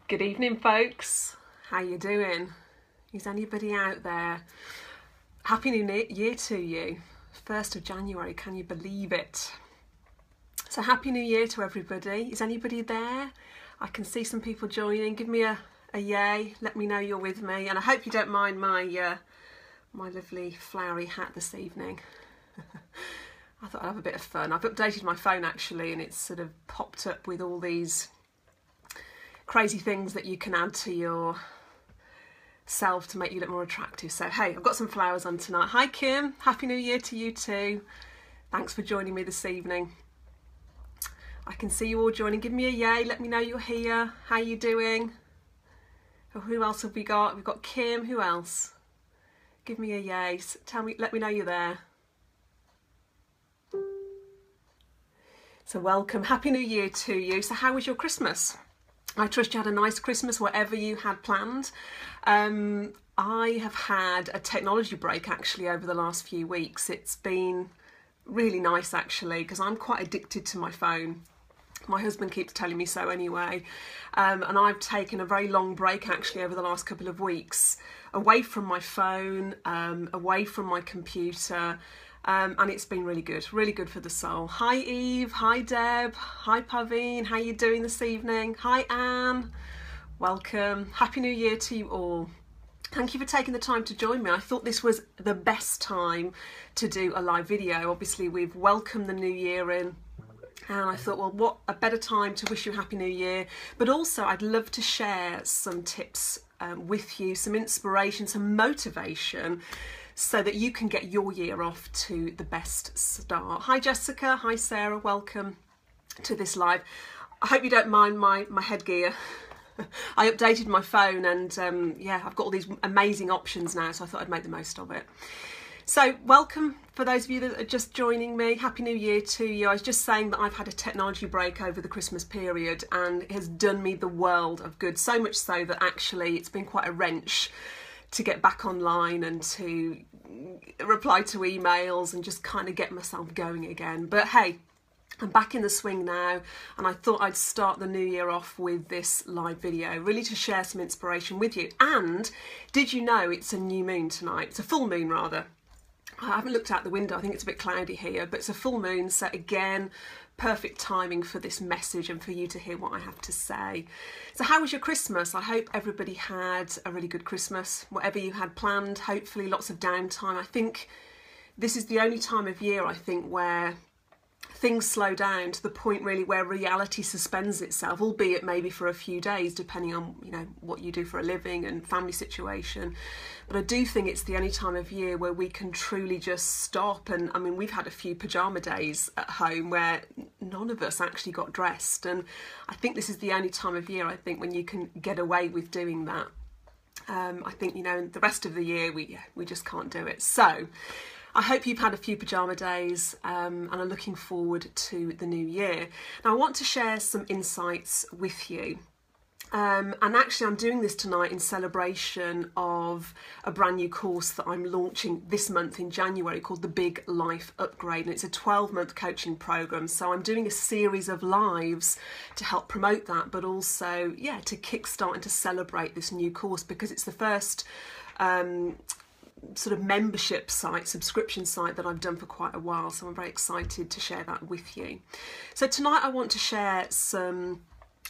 Good evening, folks. How you doing? Is anybody out there? Happy New Year to you. 1st of January, can you believe it? So Happy New Year to everybody. Is anybody there? I can see some people joining. Give me a yay. Let me know you're with me. And I hope you don't mind my lovely flowery hat this evening. I thought I'd have a bit of fun. I've updated my phone actually, and it's sort of popped up with all these crazy things that you can add to your self to make you look more attractive. So hey, I've got some flowers on tonight. Hi Kim, Happy New Year to you too. Thanks for joining me this evening. I can see you all joining. Give me a yay, let me know you're here. How you doing? Oh, who else have we got? We've got Kim. Who else? Give me a yay. Tell me, let me know you're there. So welcome, Happy New Year to you. So how was your Christmas? I trust you had a nice Christmas, whatever you had planned. I have had a technology break actually over the last few weeks. It's been really nice actually, because I'm quite addicted to my phone. My husband keeps telling me so anyway. And I've taken a very long break actually over the last couple of weeks, away from my phone, away from my computer. And it's been really good for the soul. Hi Eve, hi Deb, hi Paveen, how you doing this evening? Hi Anne, welcome. Happy New Year to you all. Thank you for taking the time to join me. I thought this was the best time to do a live video. Obviously we've welcomed the new year in, and I thought, well, what a better time to wish you a Happy New Year. But also I'd love to share some tips with you, some inspiration, some motivation, so that you can get your year off to the best start. Hi Jessica, hi Sarah, welcome to this live. I hope you don't mind my headgear. I updated my phone and yeah, I've got all these amazing options now, so I thought I'd make the most of it. So welcome for those of you that are just joining me. Happy New Year to you. I was just saying that I've had a technology break over the Christmas period and it has done me the world of good, so much so that actually it's been quite a wrench to get back online and to reply to emails and just kind of get myself going again. But hey, I'm back in the swing now, and I thought I'd start the new year off with this live video, really to share some inspiration with you. And did you know it's a new moon tonight? It's a full moon rather. I haven't looked out the window, I think it's a bit cloudy here, but it's a full moon, so again, perfect timing for this message and for you to hear what I have to say. So how was your Christmas? I hope everybody had a really good Christmas, whatever you had planned, hopefully lots of downtime. I think this is the only time of year, I think, where things slow down to the point really where reality suspends itself, albeit maybe for a few days, depending on, you know, what you do for a living and family situation. But I do think it's the only time of year where we can truly just stop. And I mean, we've had a few pajama days at home where none of us actually got dressed. And I think this is the only time of year, I think, when you can get away with doing that. I think, you know, the rest of the year, we just can't do it. So I hope you've had a few pajama days and are looking forward to the new year. Now I want to share some insights with you. And actually I'm doing this tonight in celebration of a brand new course that I'm launching this month in January called the Big Life Upgrade, and it's a 12-month coaching program. So I'm doing a series of lives to help promote that, but also, yeah, to kickstart and to celebrate this new course, because it's the first sort of membership site, subscription site that I've done for quite a while. So I'm very excited to share that with you. So tonight I want to share some,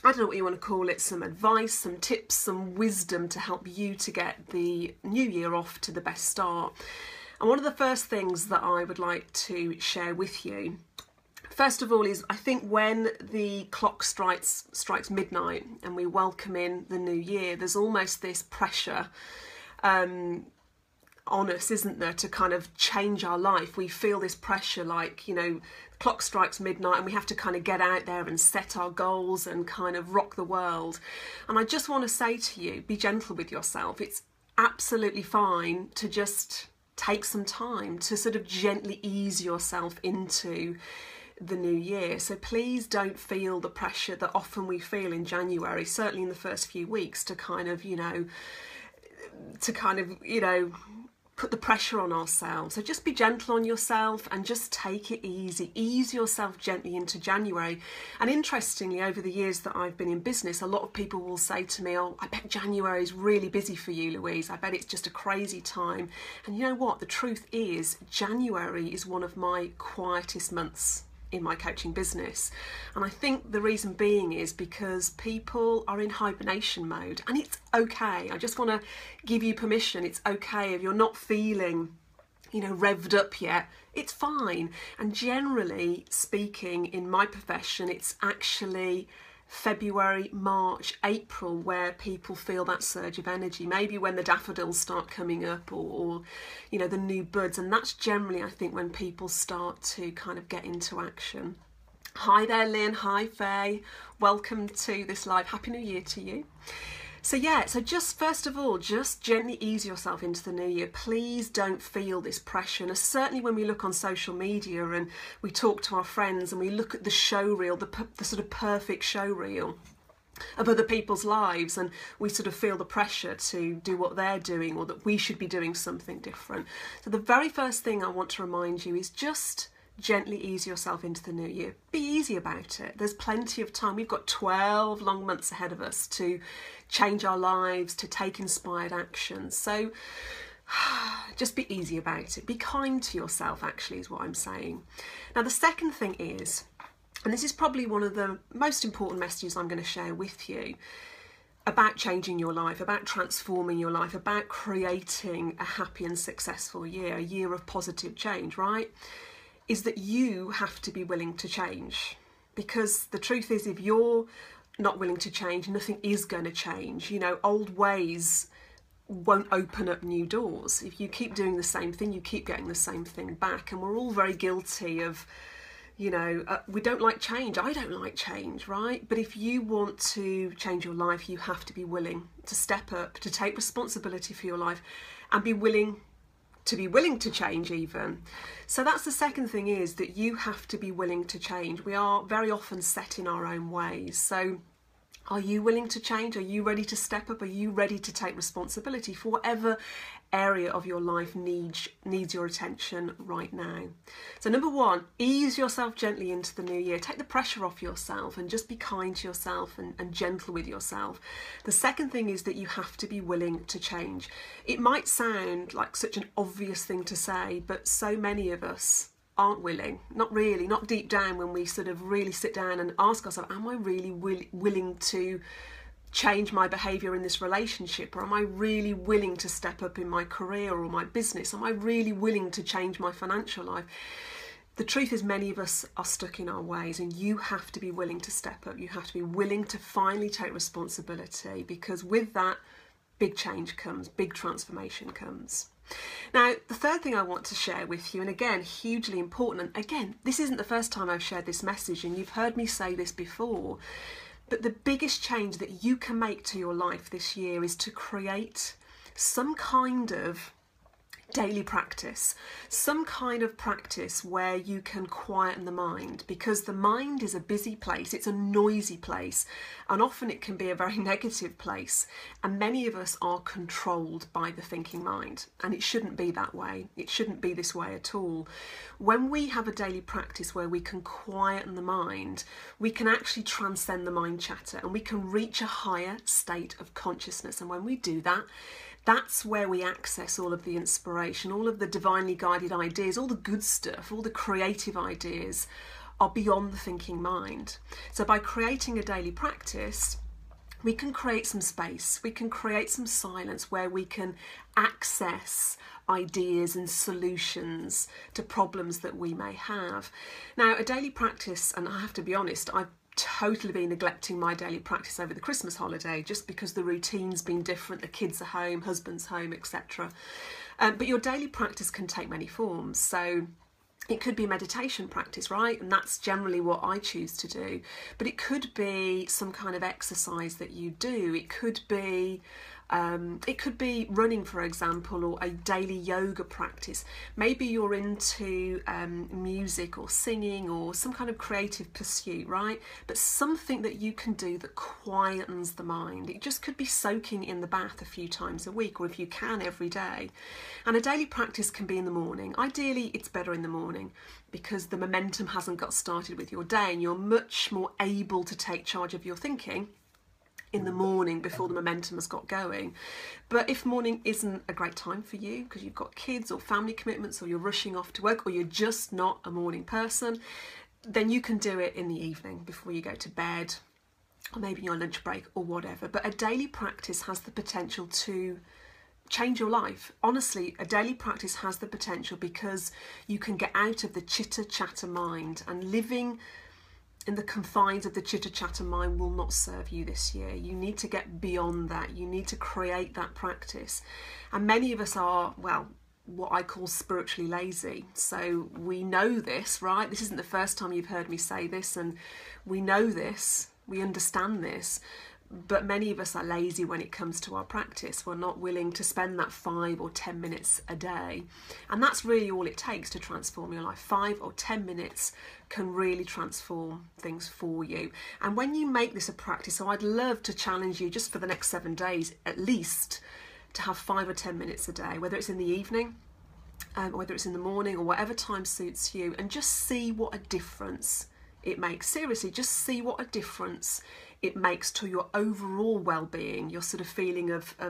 I don't know what you want to call it, some advice, some tips, some wisdom to help you to get the new year off to the best start. And one of the first things that I would like to share with you, first of all, is I think when the clock strikes midnight and we welcome in the new year, there's almost this pressure on us, isn't there, to kind of change our life. We feel this pressure, like, you know, the clock strikes midnight and we have to kind of get out there and set our goals and kind of rock the world. And I just want to say to you, be gentle with yourself. It's absolutely fine to just take some time to sort of gently ease yourself into the new year. So please don't feel the pressure that often we feel in January, certainly in the first few weeks, to kind of, you know, put the pressure on ourselves. So just be gentle on yourself and just take it easy. Ease yourself gently into January. And interestingly, over the years that I've been in business, a lot of people will say to me, oh, I bet January is really busy for you, Louise. I bet it's just a crazy time. And you know what? The truth is, January is one of my quietest months in my coaching business. And I think the reason being is because people are in hibernation mode, and it's okay. I just want to give you permission. It's okay if you're not feeling, revved up yet. It's fine. And generally speaking, in my profession, it's actually February, March, April where people feel that surge of energy, maybe when the daffodils start coming up or the new buds, and that's generally, I think, when people start to kind of get into action. Hi there, Lynn. Hi, Faye. Welcome to this live. Happy New Year to you. So just first of all, just gently ease yourself into the new year. Please don't feel this pressure. And certainly when we look on social media and we talk to our friends and we look at the show reel, the sort of perfect show reel of other people's lives, and we sort of feel the pressure to do what they're doing or that we should be doing something different. So the very first thing I want to remind you is just gently ease yourself into the new year. Be easy about it. There's plenty of time. We've got 12 long months ahead of us to change our lives, to take inspired action. So just be easy about it. Be kind to yourself, actually, is what I'm saying. Now, the second thing is, and this is probably one of the most important messages I'm going to share with you about changing your life, about transforming your life, about creating a happy and successful year, a year of positive change, right? Is that you have to be willing to change. Because the truth is, if you're not willing to change, nothing is going to change. Old ways won't open up new doors. If you keep doing the same thing, you keep getting the same thing back. And we're all very guilty of, we don't like change. I don't like change, right? But if you want to change your life, you have to be willing to step up, to take responsibility for your life, and be willing to change even. So that's the second thing, is that you have to be willing to change. We are very often set in our own ways. So are you willing to change? Are you ready to step up? Are you ready to take responsibility for whatever area of your life needs your attention right now? So number one, ease yourself gently into the new year. Take the pressure off yourself and just be kind to yourself and gentle with yourself. The second thing is that you have to be willing to change. It might sound like such an obvious thing to say, but so many of us aren't willing, not deep down, when we sort of really sit down and ask ourselves, am I really willing to change my behaviour in this relationship? Or am I really willing to step up in my career or my business? Am I really willing to change my financial life? The truth is, many of us are stuck in our ways, and you have to be willing to step up. You have to be willing to finally take responsibility, because with that, big change comes, big transformation comes. Now, the third thing I want to share with you, and again, hugely important, and again, this isn't the first time I've shared this message, and you've heard me say this before, but the biggest change that you can make to your life this year is to create some kind of daily practice, some kind of practice where you can quieten the mind, because the mind is a busy place, it's a noisy place, and often it can be a very negative place, and many of us are controlled by the thinking mind, and it shouldn't be that way. It shouldn't be this way at all. When we have a daily practice where we can quieten the mind, we can actually transcend the mind chatter, and we can reach a higher state of consciousness. And when we do that, that's where we access all of the inspiration, all of the divinely guided ideas, all the good stuff, all the creative ideas are beyond the thinking mind. So by creating a daily practice, we can create some space, we can create some silence where we can access ideas and solutions to problems that we may have. Now, a daily practice, and I have to be honest, I've totally been neglecting my daily practice over the Christmas holiday, just because the routine's been different, the kids are home, husband's home, etc. But your daily practice can take many forms. So it could be meditation practice, right? And that's generally what I choose to do. But it could be some kind of exercise that you do. It could be It could be running, for example, or a daily yoga practice. Maybe you're into music or singing or some kind of creative pursuit, right? But something that you can do that quietens the mind. It just could be soaking in the bath a few times a week, or if you can, every day. And a daily practice can be in the morning. Ideally, it's better in the morning because the momentum hasn't got started with your day and you're much more able to take charge of your thinking in the morning before the momentum has got going. But if morning isn't a great time for you because you've got kids or family commitments, or you're rushing off to work, or you're just not a morning person, then you can do it in the evening before you go to bed, or maybe your lunch break or whatever. But a daily practice has the potential to change your life. Honestly, a daily practice has the potential because you can get out of the chitter chatter mind, and living in the confines of the chitter chatter mind will not serve you this year. You need to get beyond that. You need to create that practice. And many of us are, well, what I call spiritually lazy. So we know this, right? This isn't the first time you've heard me say this, and we know this, we understand this. But many of us are lazy when it comes to our practice. We're not willing to spend that 5 or 10 minutes a day. And that's really all it takes to transform your life. 5 or 10 minutes can really transform things for you. And when you make this a practice, so I'd love to challenge you just for the next 7 days at least to have 5 or 10 minutes a day, whether it's in the evening, whether it's in the morning, or whatever time suits you, and just see what a difference it makes. Seriously, just see what a difference it makes to your overall well-being, your sort of feeling of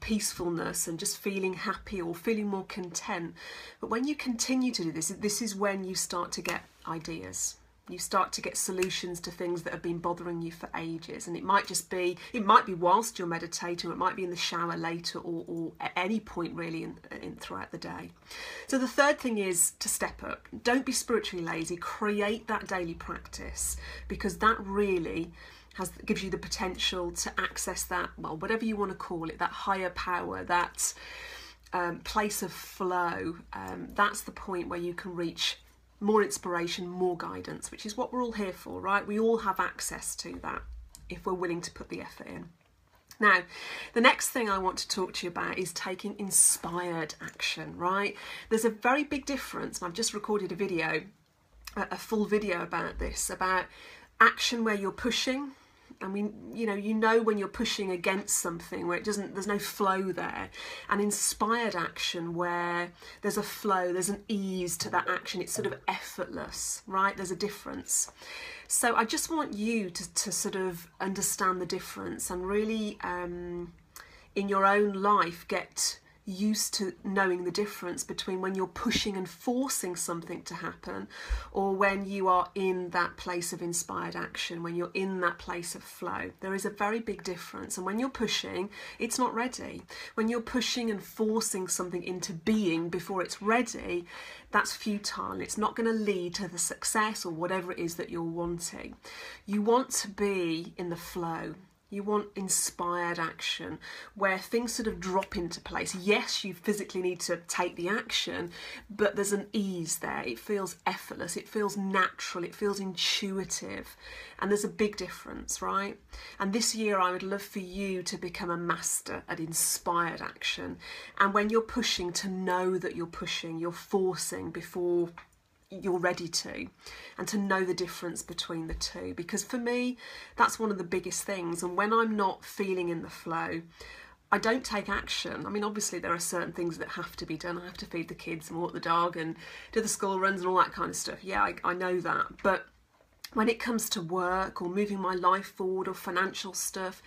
peacefulness and just feeling happy or feeling more content. But when you continue to do this, this is when you start to get ideas. You start to get solutions to things that have been bothering you for ages. And it might be whilst you're meditating, or it might be in the shower later, or at any point really in throughout the day. So the third thing is to step up. Don't be spiritually lazy. Create that daily practice, because that really gives you the potential to access that, well, whatever you want to call it, that higher power, that place of flow. That's the point where you can reach more inspiration, more guidance, which is what we're all here for, right? We all have access to that if we're willing to put the effort in. Now, the next thing I want to talk to you about is taking inspired action, right? There's a very big difference, and I've just recorded a video, a full video about this, about action where you're pushing. I mean, you know when you're pushing against something where there's no flow there, and inspired action where there's a flow, there's an ease to that action. It's sort of effortless, right? There's a difference. So I just want you to sort of understand the difference, and really in your own life get used to knowing the difference between when you're pushing and forcing something to happen, or when you are in that place of inspired action, when you're in that place of flow. There is a very big difference. And when you're pushing, it's not ready. When you're pushing and forcing something into being before it's ready, that's futile. It's not going to lead to the success or whatever it is that you're wanting. You want to be in the flow. You want inspired action where things sort of drop into place. Yes, you physically need to take the action, but there's an ease there. It feels effortless, it feels natural, it feels intuitive. And there's a big difference, right? And this year I would love for you to become a master at inspired action. And when you're pushing, to know that you're pushing, you're forcing before you're ready to, and to know the difference between the two. Because for me, that's one of the biggest things. And when I'm not feeling in the flow, I don't take action. I mean, obviously there are certain things that have to be done. I have to feed the kids and walk the dog and do the school runs and all that kind of stuff. Yeah, I know that. But when it comes to work or moving my life forward or financial stuff,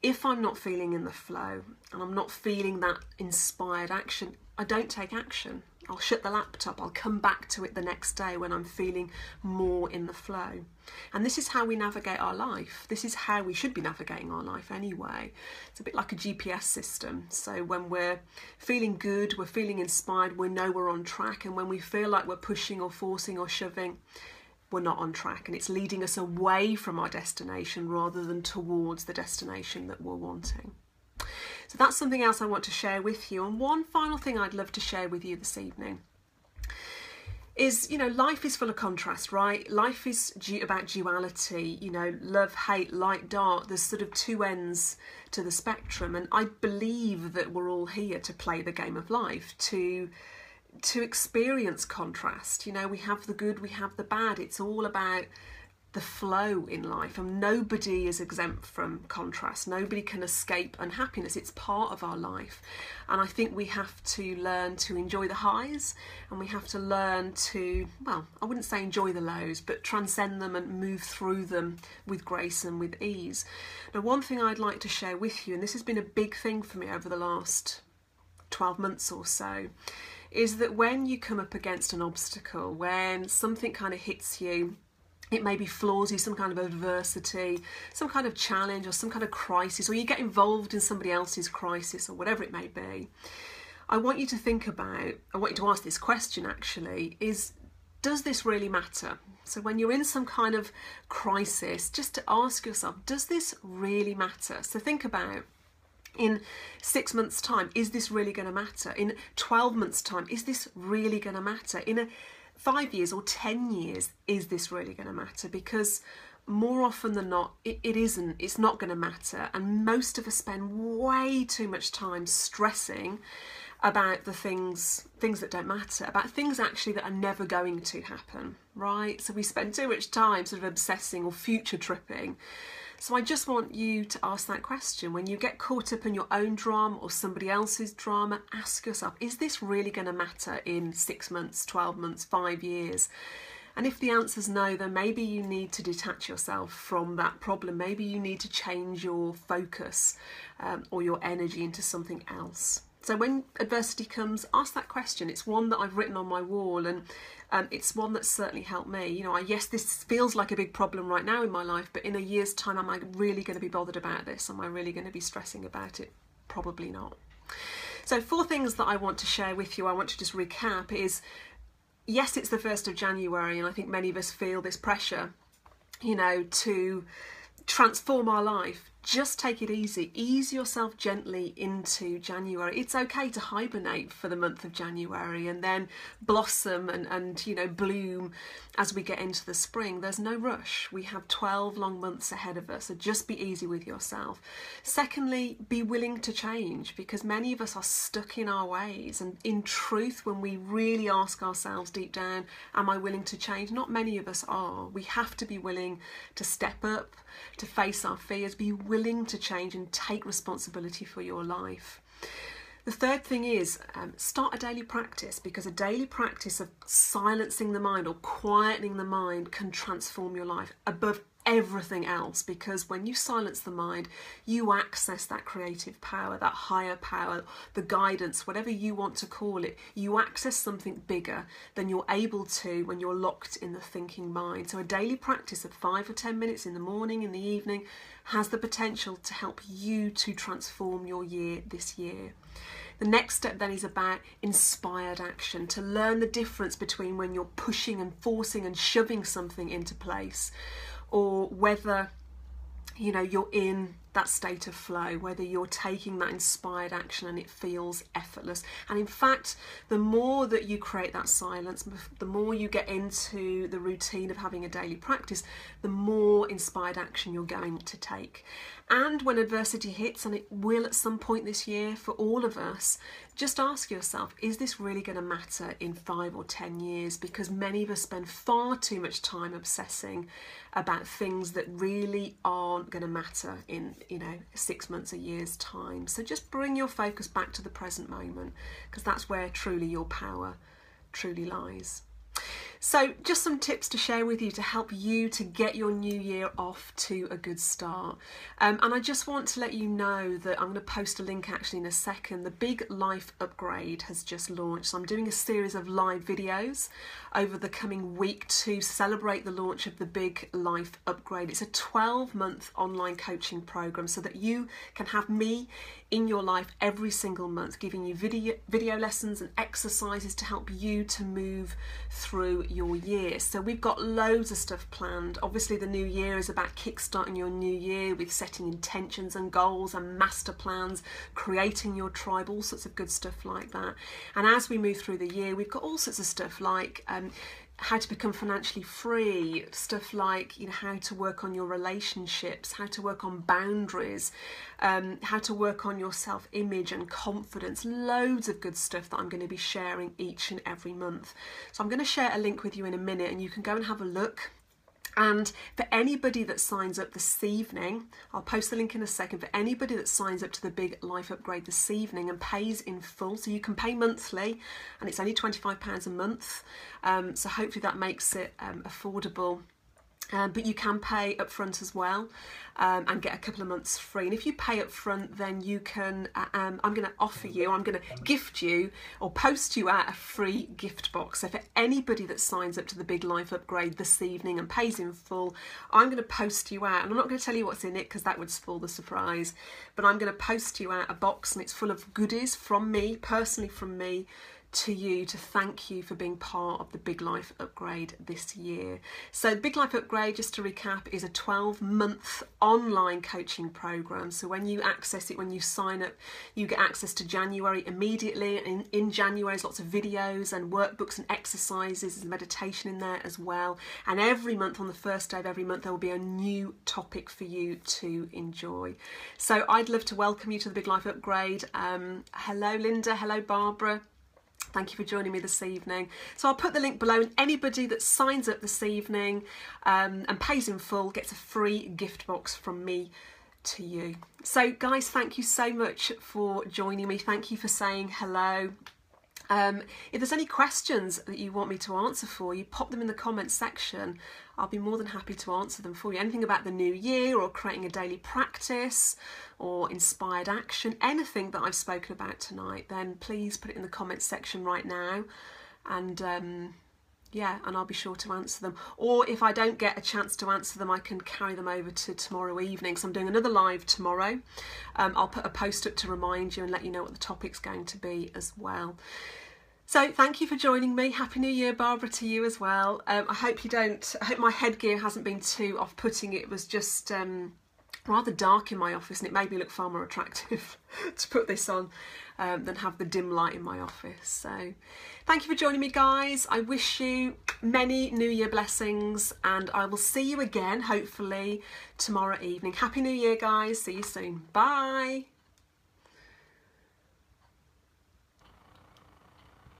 if I'm not feeling in the flow and I'm not feeling that inspired action, I don't take action. I'll shut the laptop. I'll come back to it the next day when I'm feeling more in the flow. And this is how we navigate our life. This is how we should be navigating our life anyway. It's a bit like a GPS system. So when we're feeling good, we're feeling inspired, we know we're on track. And when we feel like we're pushing or forcing or shoving, we're not on track, and it's leading us away from our destination rather than towards the destination that we're wanting. So that's something else I want to share with you. And one final thing I'd love to share with you this evening is, life is full of contrast, right? Life is about duality, love, hate, light, dark. There's sort of two ends to the spectrum. And I believe that we're all here to play the game of life, to experience contrast. We have the good, we have the bad. It's all about the flow in life, and nobody is exempt from contrast. Nobody can escape unhappiness. It's part of our life, and I think we have to learn to enjoy the highs, and we have to learn to, well, I wouldn't say enjoy the lows, but transcend them and move through them with grace and with ease. Now, one thing I'd like to share with you, and this has been a big thing for me over the last 12 months or so, is that when you come up against an obstacle, when something kind of hits you, it maybe floors you, some kind of adversity, some kind of challenge or some kind of crisis, or you get involved in somebody else's crisis or whatever it may be. I want you to ask this question actually, does this really matter? So when you're in some kind of crisis, just to ask yourself, does this really matter? So think about, in 6 months' time, is this really going to matter? In 12 months' time, is this really going to matter? In 5 years or 10 years, is this really going to matter? Because more often than not, it isn't. It's not going to matter. And most of us spend way too much time stressing about the things that don't matter, about things actually that are never going to happen, right? So we spend too much time sort of obsessing or future tripping. So I just want you to ask that question. When you get caught up in your own drama or somebody else's drama, ask yourself, is this really going to matter in 6 months, 12 months, 5 years? And if the answer's no, then maybe you need to detach yourself from that problem. Maybe you need to change your focus or your energy into something else. So when adversity comes, ask that question. It's one that I've written on my wall, and it's one that's certainly helped me. Yes, this feels like a big problem right now in my life, but in a year's time, am I really going to be bothered about this? Am I really going to be stressing about it? Probably not. So 4 things that I want to share with you, I want to just recap is, yes, it's the 1st of January, and I think many of us feel this pressure, to transform our life. Just take it easy. Ease yourself gently into January. It's okay to hibernate for the month of January and then blossom and bloom as we get into the spring. There's no rush. We have 12 long months ahead of us, so just be easy with yourself. Secondly, be willing to change, because many of us are stuck in our ways. And in truth, when we really ask ourselves deep down, am I willing to change? Not many of us are. We have to be willing to step up, to face our fears, be willing to change and take responsibility for your life. The third thing is start a daily practice, because a daily practice of silencing the mind or quietening the mind can transform your life above everything else, because when you silence the mind, you access that creative power, that higher power, the guidance, whatever you want to call it. You access something bigger than you're able to when you're locked in the thinking mind. So a daily practice of 5 or 10 minutes in the morning, in the evening, has the potential to help you to transform your year this year. The next step then is about inspired action, to learn the difference between when you're pushing and forcing and shoving something into place, or whether you're in that state of flow, whether you're taking that inspired action and it feels effortless. And in fact, the more that you create that silence, the more you get into the routine of having a daily practice, the more inspired action you're going to take. And when adversity hits, and it will at some point this year for all of us, just ask yourself, is this really going to matter in 5 or 10 years? Because many of us spend far too much time obsessing about things that really aren't going to matter in 6 months, a year's time. So just bring your focus back to the present moment, because that's where truly your power truly lies. So just some tips to share with you to help you to get your new year off to a good start. And I just want to let you know that I'm going to post a link actually in a second. The Big Life Upgrade has just launched. So I'm doing a series of live videos over the coming week to celebrate the launch of the Big Life Upgrade. It's a 12-month online coaching program so that you can have me in your life every single month, giving you video lessons and exercises to help you to move through your year. So we've got loads of stuff planned. Obviously the new year is about kickstarting your new year with setting intentions and goals and master plans, creating your tribe, all sorts of good stuff like that. And as we move through the year, we've got all sorts of stuff like how to become financially free, stuff like, you know, how to work on your relationships, how to work on boundaries, how to work on your self-image and confidence. Loads of good stuff that I'm going to be sharing each and every month. So I'm going to share a link with you in a minute and you can go and have a look. And for anybody that signs up this evening, I'll post the link in a second, for anybody that signs up to the Big Life Upgrade this evening and pays in full, so you can pay monthly and it's only £25 a month, so hopefully that makes it affordable. But you can pay up front as well and get a couple of months free. And if you pay up front, then you can, I'm going to offer you, I'm going to gift you or post you out a free gift box. So for anybody that signs up to the Big Life Upgrade this evening and pays in full, I'm going to post you out, and I'm not going to tell you what's in it because that would spoil the surprise, but I'm going to post you out a box and it's full of goodies from me, personally from me, to you, to thank you for being part of the Big Life Upgrade this year. So Big Life Upgrade, just to recap, is a 12-month online coaching program. So when you access it, when you sign up, you get access to January immediately. And in January there's lots of videos and workbooks and exercises, there's meditation in there as well. And every month, on the first day of every month, there will be a new topic for you to enjoy. So I'd love to welcome you to the Big Life Upgrade. Hello Linda, hello Barbara. Thank you for joining me this evening. So I'll put the link below, and anybody that signs up this evening and pays in full gets a free gift box from me to you. So guys, thank you so much for joining me. Thank you for saying hello. If there's any questions that you want me to answer for you, pop them in the comments section. I'll be more than happy to answer them for you. Anything about the new year or creating a daily practice or inspired action, anything that I've spoken about tonight, then please put it in the comments section right now. And yeah, and I'll be sure to answer them. Or if I don't get a chance to answer them, I can carry them over to tomorrow evening. So I'm doing another live tomorrow. I'll put a post up to remind you and let you know what the topic's going to be as well. So thank you for joining me. Happy New Year, Barbara, to you as well. I hope my headgear hasn't been too off-putting. It was just rather dark in my office and it made me look far more attractive to put this on than have the dim light in my office. So thank you for joining me, guys. I wish you many New Year blessings and I will see you again, hopefully, tomorrow evening. Happy New Year, guys. See you soon. Bye.